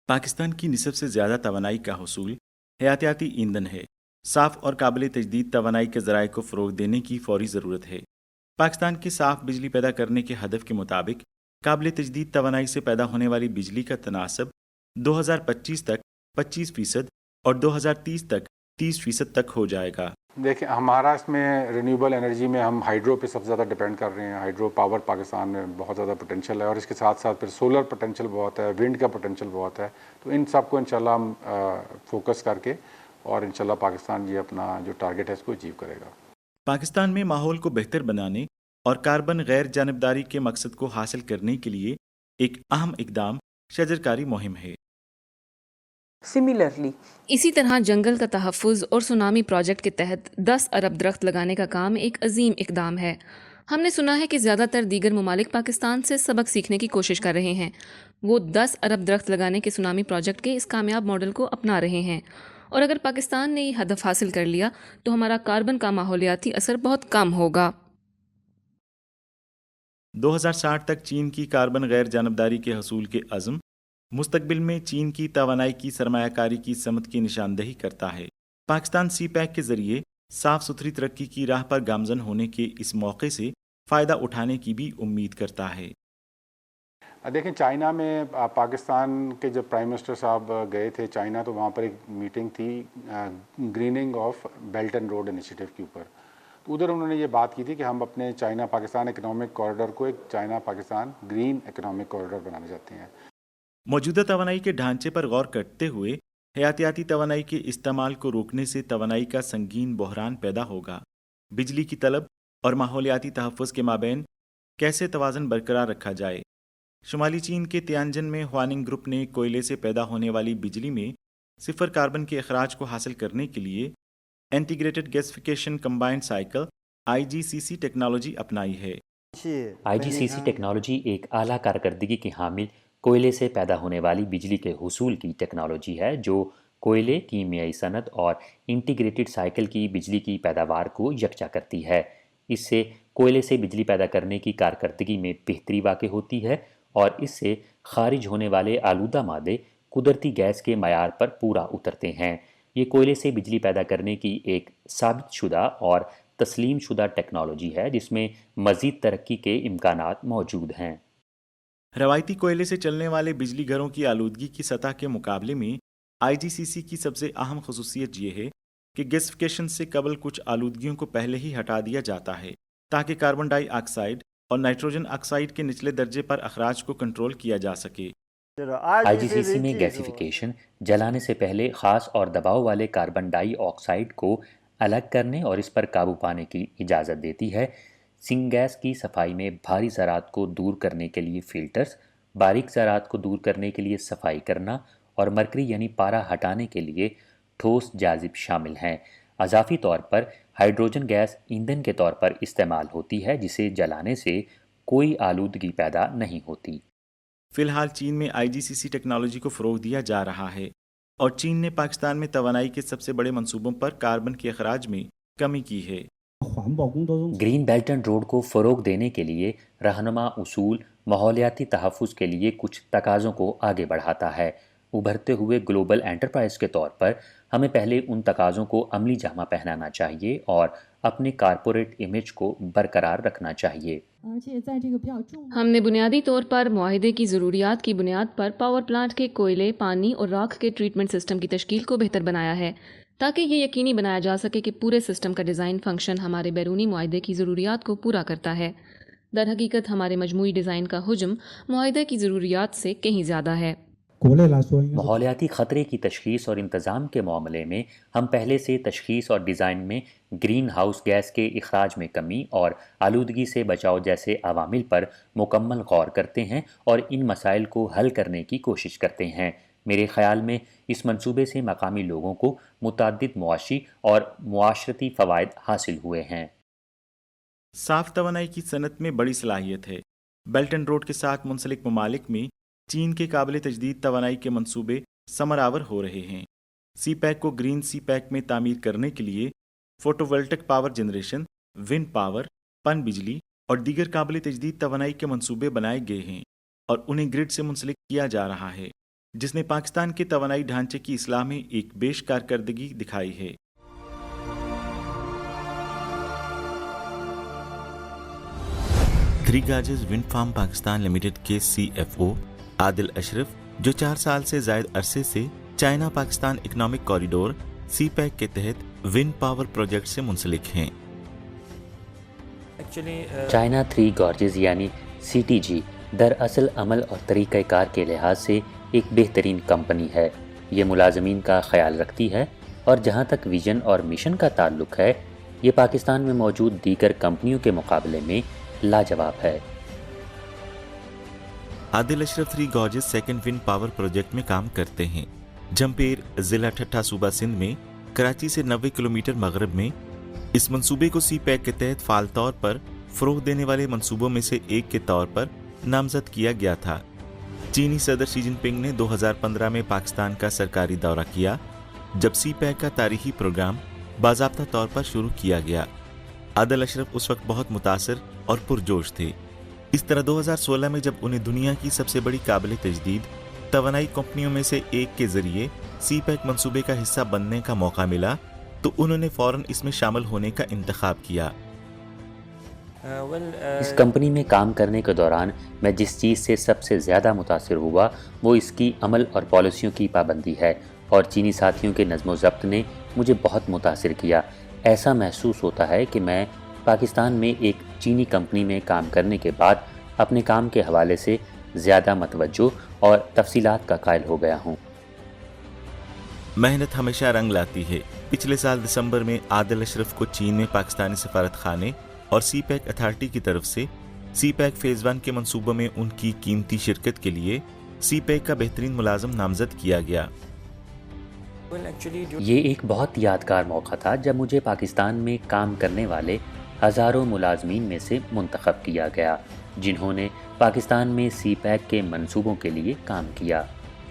پاکستان کی نصف سے زیادہ توانائی کا حصول حیاتیاتی ایندھن ہے۔ صاف اور قابل تجدید توانائی کے ذرائع کو فروغ دینے کی فوری ضرورت ہے۔ پاکستان کے صاف بجلی پیدا کرنے کے ہدف کے مطابق قابل تجدید توانائی سے پیدا ہونے والی بجلی کا تناسب 2025 تک 25% اور 2030 تک 30% تک ہو جائے گا۔ دیکھیں ہمارا اس میں رینیوبل انرجی میں ہم ہائیڈرو پہ سب سے زیادہ ڈیپینڈ کر رہے ہیں۔ ہائیڈرو پاور پاکستان میں بہت زیادہ پوٹینشیل ہے، اور اس کے ساتھ ساتھ پھر سولر پوٹینشیل بہت ہے، ونڈ کا پوٹینشیل بہت ہے۔ تو ان سب کو انشاءاللہ ہم فوکس کر کے اور انشاءاللہ پاکستان یہ اپنا جو ٹارگیٹ ہے اس کو اچیو کرے گا۔ پاکستان میں ماحول کو بہتر بنانے اور کاربن غیر جانبداری کے مقصد کو حاصل کرنے کے لیے ایک اہم اقدام شجرکاری مہم ہے۔ سملرلی اسی طرح جنگل کا تحفظ اور سونامی پروجیکٹ کے تحت 10 ارب درخت لگانے کا کام ایک عظیم اقدام ہے۔ ہم نے سنا ہے کہ زیادہ تر دیگر ممالک پاکستان سے سبق سیکھنے کی کوشش کر رہے ہیں۔ وہ 10 ارب درخت لگانے کے سونامی پروجیکٹ کے اس کامیاب ماڈل کو اپنا رہے ہیں، اور اگر پاکستان نے یہ ہدف حاصل کر لیا تو ہمارا کاربن کا ماحولیاتی اثر بہت کم ہوگا۔ 2060 تک چین کی کاربن غیر جانبداری کے حصول کے عزم مستقبل میں چین کی توانائی کی سرمایہ کاری کی سمت کی نشاندہی کرتا ہے۔ پاکستان سی پیک کے ذریعے صاف ستھری ترقی کی راہ پر گامزن ہونے کے اس موقع سے فائدہ اٹھانے کی بھی امید کرتا ہے۔ دیکھیں چائنا میں پاکستان کے جب پرائم منسٹر صاحب گئے تھے چائنا، تو وہاں پر ایک میٹنگ تھی گریننگ of belt and road initiative کے اوپر۔ تو ادھر انہوں نے یہ بات کی تھی کہ ہم اپنے چائنا پاکستان اکنامک کوریڈور کو ایک China Pakistan green economic corridor بنانا چاہتے ہیں۔ موجودہ توانائی کے ڈھانچے پر غور کرتے ہوئے حیاتیاتی توانائی کے استعمال کو روکنے سے توانائی کا سنگین بحران پیدا ہوگا۔ بجلی کی طلب اور ماحولیاتی تحفظ کے مابین کیسے توازن برقرار رکھا جائے؟ شمالی چین کے تیانجن میں ہواننگ گروپ نے کوئلے سے پیدا ہونے والی بجلی میں صفر کاربن کے اخراج کو حاصل کرنے کے لیے integrated gasification combined cycle IGCC technology اپنائی ہے۔ IGCC ٹیکنالوجی ایک اعلیٰ کارکردگی کی حامل کوئلے سے پیدا ہونے والی بجلی کے حصول کی ٹیکنالوجی ہے، جو کوئلے، کیمیائی صنعت اور انٹیگریٹڈ سائیکل کی بجلی کی پیداوار کو یکجا کرتی ہے۔ اس سے کوئلے سے بجلی پیدا کرنے کی کارکردگی میں بہتری واقع ہوتی ہے، اور اس سے خارج ہونے والے آلودہ مادے قدرتی گیس کے معیار پر پورا اترتے ہیں۔ یہ کوئلے سے بجلی پیدا کرنے کی ایک ثابت شدہ اور تسلیم شدہ ٹیکنالوجی ہے، جس میں مزید ترقی کے امکانات موجود ہیں۔ روایتی کوئلے سے چلنے والے بجلی گھروں کی آلودگی کی سطح کے مقابلے میں IGCC کی سب سے اہم خصوصیت یہ ہے کہ گیسیفیکیشن سے قبل کچھ آلودگیوں کو پہلے ہی ہٹا دیا جاتا ہے تاکہ کاربن ڈائی آکسائڈ اور نائٹروجن آکسائڈ کے نچلے درجے پر اخراج کو کنٹرول کیا جا سکے۔ IGCC میں گیسیفیکیشن جلانے سے پہلے خاص اور دباؤ والے کاربن ڈائی آکسائڈ کو الگ کرنے اور اس پر قابو پانے کی اجازت دیتی ہے۔ سنگ گیس کی صفائی میں بھاری ذرات کو دور کرنے کے لیے فلٹرز، باریک ذرات کو دور کرنے کے لیے صفائی کرنا، اور مرکری یعنی پارا ہٹانے کے لیے ٹھوس جاذب شامل ہیں۔ اضافی طور پر ہائیڈروجن گیس ایندھن کے طور پر استعمال ہوتی ہے، جسے جلانے سے کوئی آلودگی پیدا نہیں ہوتی۔ فی الحال چین میں IGCC ٹیکنالوجی کو فروغ دیا جا رہا ہے، اور چین نے پاکستان میں توانائی کے سب سے بڑے منصوبوں پر کاربن کے اخراج میں کمی کی ہے۔ گرین بیلٹ اینڈ روڈ کو فروغ دینے کے لیے رہنما اصول ماحولیاتی تحفظ کے لیے کچھ تقاضوں کو آگے بڑھاتا ہے۔ ابھرتے ہوئے گلوبل انٹرپرائز کے طور پر ہمیں پہلے ان تقاضوں کو عملی جامہ پہنانا چاہیے اور اپنے کارپوریٹ امیج کو برقرار رکھنا چاہیے۔ ہم نے بنیادی طور پر معاہدے کی ضروریات کی بنیاد پر پاور پلانٹ کے کوئلے، پانی اور راکھ کے ٹریٹمنٹ سسٹم کی تشکیل کو بہتر بنایا ہے، تاکہ یہ یقینی بنایا جا سکے کہ پورے سسٹم کا ڈیزائن فنکشن ہمارے بیرونی معاہدے کی ضروریات کو پورا کرتا ہے۔ در حقیقت ہمارے مجموعی ڈیزائن کا حجم معاہدے کی ضروریات سے کہیں زیادہ ہے۔ ماحولیاتی خطرے کی تشخیص اور انتظام کے معاملے میں ہم پہلے سے تشخیص اور ڈیزائن میں گرین ہاؤس گیس کے اخراج میں کمی اور آلودگی سے بچاؤ جیسے عوامل پر مکمل غور کرتے ہیں اور ان مسائل کو حل کرنے کی کوشش کرتے ہیں۔ میرے خیال میں اس منصوبے سے مقامی لوگوں کو متعدد معاشی اور معاشرتی فوائد حاصل ہوئے ہیں۔ صاف توانائی کی صنعت میں بڑی صلاحیت ہے۔ بیلٹ اینڈ روڈ کے ساتھ منسلک ممالک میں چین کے قابل تجدید توانائی کے منصوبے ثمر آور ہو رہے ہیں۔ سی پیک کو گرین سی پیک میں تعمیر کرنے کے لیے photovoltaic power generation, wind power, پن بجلی اور دیگر قابل تجدید توانائی کے منصوبے بنائے گئے ہیں اور انہیں گرڈ سے منسلک کیا جا رہا ہے۔ जिसने पाकिस्तान के तवानाई ढांचे की इस्लाह में एक बेश कारकर्दगी दिखाई है। Three Gorges Wind Farm Pakistan Limited के CFO आदिल अशरफ, जो 4 साल से जायद अरसे से China Pakistan Economic Corridor CPEC के तहत विंड पावर प्रोजेक्ट से मुंसलिक हैं। चाइना थ्री गॉर्जेस यानी CTG दरअसल अमल और तरीक़ाकार के लिहाज से एक बेहतरीन कंपनी है। ये मुलाजमीन का ख्याल रखती है और जहाँ तक विजन और मिशन का ताल्लुक है, ये पाकिस्तान में मौजूद दीगर कंपनियों के मुकाबले में लाजवाब है। Adil Ashraf three gorges second wind power project में काम करते हैं। जमपेर जिला ठट्ठा सूबा सिंध में कराची से 90 किलोमीटर मगरब में इस मंसूबे को CPEC के तहत फाल तौर पर फ़रोग़ देने वाले मंसूबों में से एक के तौर पर नामज़द किया गया था। चीनी सदर शी जिनपिंग ने 2015 में पाकिस्तान का सरकारी दौरा किया, जब CPEC का तारीखी प्रोग्राम बाज़ाब्ता तौर पर शुरू किया गया। आदिल अशरफ उस वक्त बहुत मुतासिर और पुरजोश थे। इस तरह 2016 में जब उन्हें दुनिया की सबसे बड़ी काबिल तजदीद तवानाई कंपनियों में से एक के जरिए CPEC मंसूबे का हिस्सा बनने का मौका मिला, तो उन्होंने फ़ौरन इसमें शामिल होने का इंतखाब किया। इस कंपनी में काम करने के दौरान मैं जिस चीज़ से सबसे ज़्यादा मुतासिर हुआ वो इसकी अमल और पॉलिसियों की पाबंदी है, और चीनी साथियों के नज़्म ज़ब्त ने मुझे बहुत मुतासिर किया। ऐसा महसूस होता है कि मैं पाकिस्तान में एक चीनी कंपनी में काम करने के बाद अपने काम के हवाले से ज़्यादा मतवज्जो और तफसीलात का कायल हो गया हूँ। मेहनत हमेशा रंग लाती है। पिछले साल दिसंबर में आदिल अशरफ को चीन में पाकिस्तानी सफारत खाने और CPEC अथॉरिटी की तरफ से CPEC फेज़ 1 के मंसूबों में उनकी कीमती शिरकत के लिए CPEC का बेहतरीन मुलाजम नामजद किया गया। ये एक बहुत यादगार मौका था जब मुझे पाकिस्तान में काम करने वाले हज़ारों मुलाजमीन में से मुंतखब किया गया, जिन्होंने पाकिस्तान में CPEC के मंसूबों के लिए काम किया।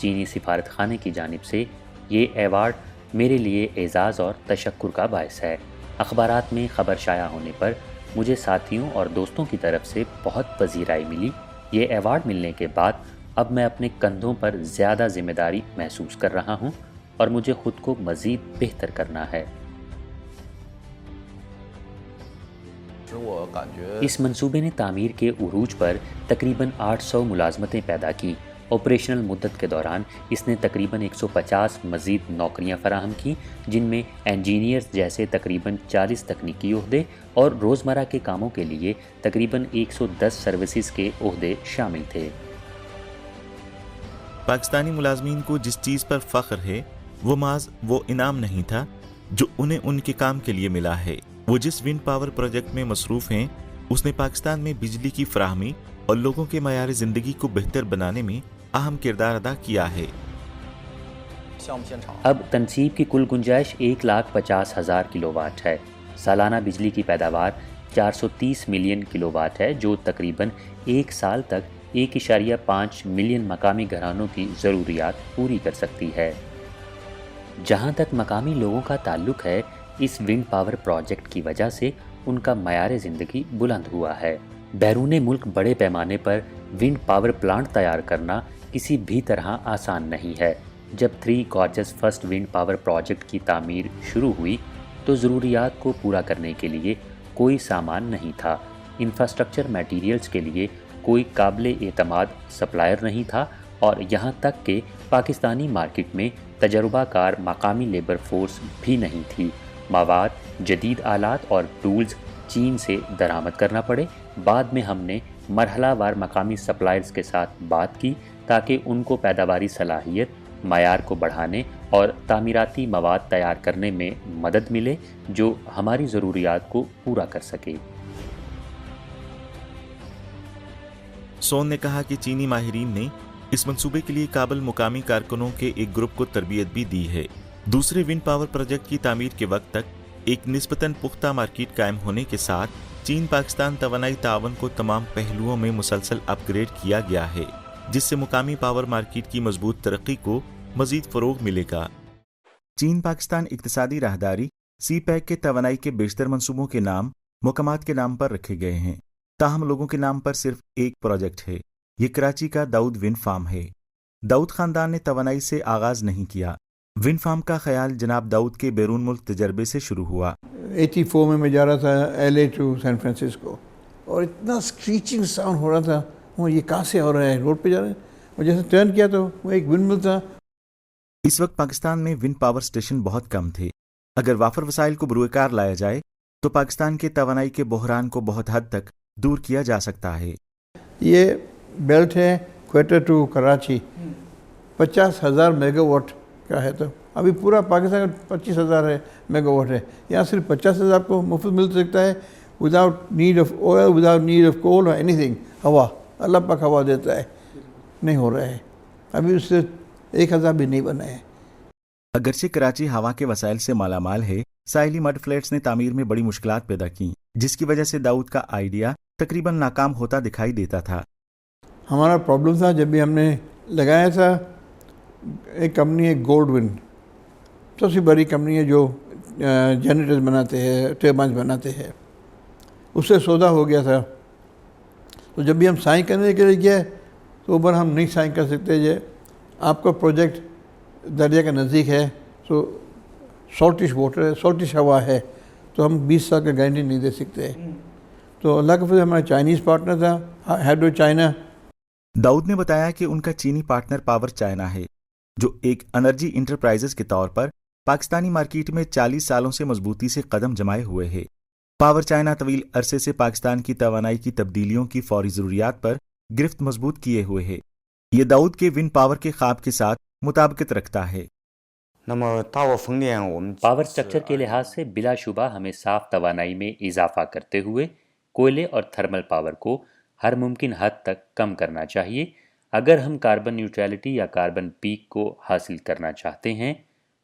चीनी सिफारत खाने की जानिब से ये एवार्ड मेरे लिए एज़ाज़ और तशक्कुर का बायस है। अखबारात में ख़बर शाया होने पर मुझे साथियों और दोस्तों की तरफ से बहुत पजीराई मिली। ये एवार्ड मिलने के बाद अब मैं अपने कंधों पर ज़्यादा ज़िम्मेदारी महसूस कर रहा हूँ और मुझे ख़ुद को मज़ीद बेहतर करना है। इस मंसूबे ने तामीर के उरूज पर तकरीबन 800 मुलाजमतें पैदा की। ऑपरेशनल मुद्दत के दौरान इसने तकरीबन 150 मज़ीद नौकरियां फराहम की, जिनमें इंजीनियर्स जैसे तकरीबन 40 तकनीकी ओहदे और रोज़मर्रा के कामों के लिए तकरीबन 110 सर्विसेज के ओहदे शामिल थे। पाकिस्तानी मुलाजमीन को जिस चीज़ पर फ़ख्र है वो माज वो इनाम नहीं था जो उन्हें उनके काम के लिए मिला है। वो जिस विंड पावर प्रोजेक्ट में मसरूफ़ हैं, उसने पाकिस्तान में बिजली की फराहमी और लोगों के मयार ज़िंदगी को बेहतर बनाने में अहम किरदार अदा किया है। अब तनसीब की कुल गुंजाइश 1,50,000 किलोवाट है। सालाना बिजली की पैदावार 430 मिलियन किलोवाट है, जो तकरीबन एक साल तक 1.5 मिलियन मकामी घरानों की ज़रूरियात पूरी कर सकती है। जहाँ तक मकामी लोगों का ताल्लुक है, इस विंड पावर प्रोजेक्ट की वजह से उनका मयार ज़िंदगी बुलंद हुआ है। बैरून मुल्क बड़े पैमाने पर विंड पावर प्लांट तैयार करना किसी भी तरह आसान नहीं है। जब three gorges first wind power project की तामीर शुरू हुई तो ज़रूरियात को पूरा करने के लिए कोई सामान नहीं था। इंफ्रास्ट्रक्चर मटेरियल्स के लिए कोई काबिल एतमाद सप्लायर नहीं था, और यहाँ तक कि पाकिस्तानी मार्केट में तजर्बाकार मकामी लेबर फोर्स भी नहीं थी। मवाद, जदीद आलात और टूल्स चीन से दरामद करना पड़े। बाद में हमने मरहलावार मकामी सप्लायर्स के साथ बात की ताकि उनको पैदावारी सलाहियत, मयार को बढ़ाने और तामीराती मवाद तैयार करने में मदद मिले जो हमारी ज़रूरियात को पूरा कर सके। सोन ने कहा कि चीनी माहिरीन ने इस मंसूबे के लिए काबिल मुकामी कारकुनों के एक ग्रुप को तरबियत भी दी है। दूसरे विंड पावर प्रोजेक्ट की तामीर के वक्त तक एक निस्बतन पुख्ता मार्केट कायम होने के साथ चीन पाकिस्तान तवानाई तावन को तमाम पहलुओं में मुसलसल अपग्रेड किया गया है, जिससे मुकामी पावर मार्केट की मजबूत तरक्की को मजीद फ़रोग़ मिलेगा। चीन पाकिस्तान इक्तिसादी राहदारी CPEC के तवानाई के बेशतर मंसूबों के नाम मुकामात के नाम पर रखे गए हैं, ताहम लोगों के नाम पर सिर्फ एक प्रोजेक्ट है। ये कराची का दाऊद विंड फार्म है। दाऊद खानदान ने तवानाई से आगाज नहीं किया। विंड फार्म का ख्याल जनाब दाऊद के बैरून मुल्क तजर्बे से शुरू हुआ। 84 में मैं जा रहा था LA टू सैन फ्रांसिस्को और इतना स्क्रीचिंग साउंड हो रहा था, वो ये कहाँ से हो रहा है, रोड पे जा रहे हैं। और जैसे टर्न किया तो वो एक विंड मिल था। इस वक्त पाकिस्तान में विंड पावर स्टेशन बहुत कम थे। अगर वाफर वसाइल को बरूएकार लाया जाए तो पाकिस्तान के तवानाई के बहरान को बहुत हद तक दूर किया जा सकता है। ये बेल्ट है क्वेटा टू कराची, 50,000 मेगावाट का है। तो अभी पूरा पाकिस्तान 25,000 है मेगावाट है। यहाँ सिर्फ 50,000 को मुफ्त मिल सकता है, without need of oil, without need of coal और एनीथिंग। हवा, अल्लाह पाक हवा देता है, नहीं हो रहा है। अभी उससे 1,000 भी नहीं बना है। अगरचे कराची हवा के वसाइल से मालामाल है, साहिली मड फ्लैट्स ने तामीर में बड़ी मुश्किलात पैदा की, जिसकी वजह से दाऊद का आइडिया तकरीबन नाकाम होता दिखाई देता था। हमारा प्रॉब्लम था जब भी हमने लगाया था, एक कंपनी है गोल्डविन, सबसे बड़ी कंपनी है जो जनरेटर्स बनाते हैं, टर्बाइन्स बनाते हैं, उससे सौदा हो गया था। तो जब भी हम साइन करने के लिए गए तो ऊपर हम नहीं साइन कर सकते, जे आपका प्रोजेक्ट दरिया के नज़दीक है, तो सॉल्टिश वाटर है, सॉल्टिश हवा है, तो हम 20 साल का गारंटी नहीं दे सकते। तो अल्लाह के फजल हमारा चाइनीज़ पार्टनर था, हाइड्रो चाइना। दाऊद ने बताया कि उनका चीनी पार्टनर पावर चाइना है, जो एक एनर्जी इंटरप्राइजेस के तौर पर पाकिस्तानी मार्केट में 40 सालों से मजबूती से कदम जमाए हुए है। पावर चाइना तवील अरसे से पाकिस्तान की तवानाई की तब्दीलियों की फौरी ज़रूरियात पर गिरफ्त मजबूत किए हुए है। ये दाऊद के विंड पावर के ख्वाब के साथ मुताबिकत रखता है। पावर स्ट्रक्चर के लिहाज से बिलाशुबा हमें साफ तवानाई में इजाफा करते हुए कोयले और थर्मल पावर को हर मुमकिन हद तक कम करना चाहिए। अगर हम कार्बन न्यूट्रलिटी या कार्बन पीक को हासिल करना चाहते हैं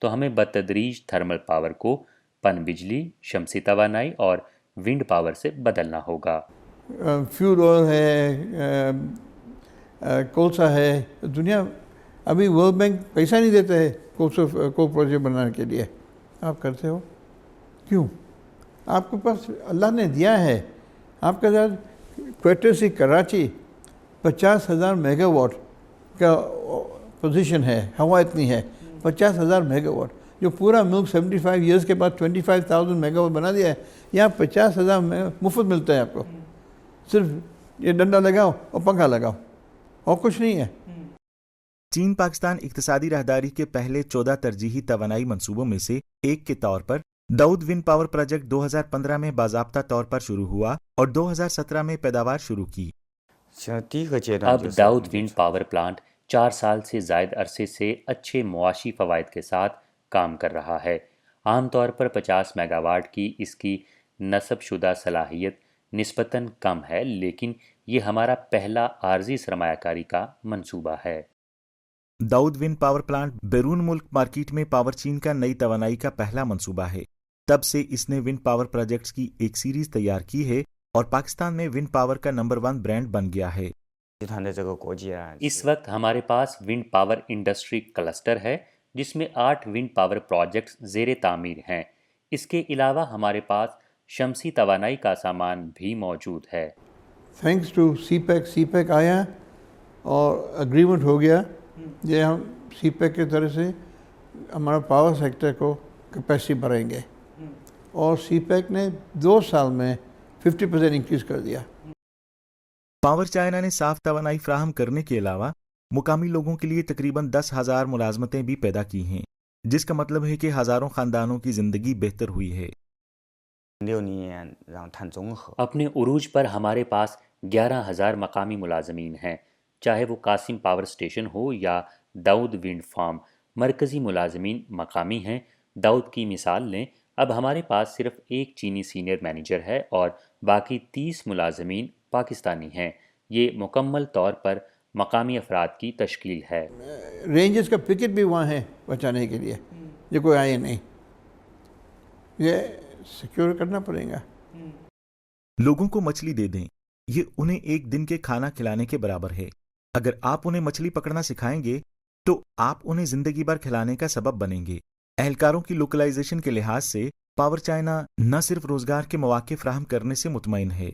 तो हमें बतदरीज थर्मल पावर को पन बिजली, शमसी तवानाई और विंड पावर से बदलना होगा। फ्यूल ऑयल है, कोलसा है। दुनिया अभी वर्ल्ड बैंक पैसा नहीं देता है कोल प्रोजेक्ट बनाने के लिए। आप करते हो क्यों? आपके पास अल्लाह ने दिया है। आपके साथ क्वेटा से कराची 50,000 मेगावाट का पोजीशन है, हवा इतनी है 50,000 मेगावाट, जो पूरा मुल्क 75 ईयर्स के बाद 25,000 मेगावाट बना दिया है। यहाँ 50,000 मुफ्त मिलता है आपको, सिर्फ ये डंडा लगाओ और पंखा लगाओ और कुछ नहीं है। चीन पाकिस्तान इक्तिसादी राहदारी के पहले 14 तरजीही तवानाई मंसूबों में से एक के तौर पर दाऊद विंड पावर प्रोजेक्ट 2015 में बाज़ाब्ता तौर पर शुरू हुआ और 2017 में पैदावार शुरू की। अब दाऊद विंड पावर प्लांट 4 साल से ज़ायद अरसे से अच्छे मुआशी फ़वाइद के साथ काम कर रहा है। आमतौर पर 50 मेगावाट की इसकी नस्ब शुदा सलाहियत निस्बतन कम है, लेकिन ये हमारा पहला आर्जी सरमायाकारी का मंसूबा है। दाऊद विंड पावर प्लांट बैरून मुल्क मार्केट में पावर चीन का नई तवानाई का पहला मंसूबा है। तब से इसने विंड पावर प्रोजेक्ट्स की एक सीरीज तैयार की है और पाकिस्तान में विंड पावर का नंबर 1 ब्रांड बन गया है। इस वक्त हमारे पास विंड पावर इंडस्ट्री क्लस्टर है, जिसमें 8 विंड पावर प्रोजेक्ट्स ज़ेरे तामीर हैं। इसके अलावा हमारे पास शमसी तवानाई का सामान भी मौजूद है। थैंक्स टू सीपैक आया और एग्रीमेंट हो गया। ये हम सीपैक की तरह से हमारा पावर सेक्टर को कैपेसिटी बढ़ाएंगे और सीपैक ने 2 साल में 50% इंक्रीज़ कर दिया। पावर चाइना ने साफ तवानाई फ्राहम करने के अलावा मुकामी लोगों के लिए तकरीबन 10,000 मुलाजमतें भी पैदा की हैं, जिसका मतलब है कि हज़ारों ख़ानदानों की ज़िंदगी बेहतर हुई है। अपने उरूज पर हमारे पास 11,000 मकामी मुलाजमीन हैं, चाहे वो कासिम पावर स्टेशन हो या दाऊद विंड फार्म। मरकज़ी मुलाजमीन मकामी हैं। दाऊद की मिसाल लें, अब हमारे पास सिर्फ एक चीनी सीनियर मैनेजर है और बाकी 30 मुलाजमीन पाकिस्तानी हैं। ये मुकम्मल तौर पर मकामी अफराद की तश्कील है। रेंजर्स का पिकेट भी वहाँ है बचाने के लिए, ये कोई आए नहीं, ये सिक्योर करना पड़ेगा। लोगों को मछली दे दें, ये उन्हें एक दिन के खाना खिलाने के बराबर है। अगर आप उन्हें मछली पकड़ना सिखाएंगे तो आप उन्हें जिंदगी भर खिलाने का सबब बनेंगे। एहलकारों की लोकलाइजेशन के लिहाज से पावर चाइना न सिर्फ रोजगार के मौके फ्राहम करने से मुतमईन है,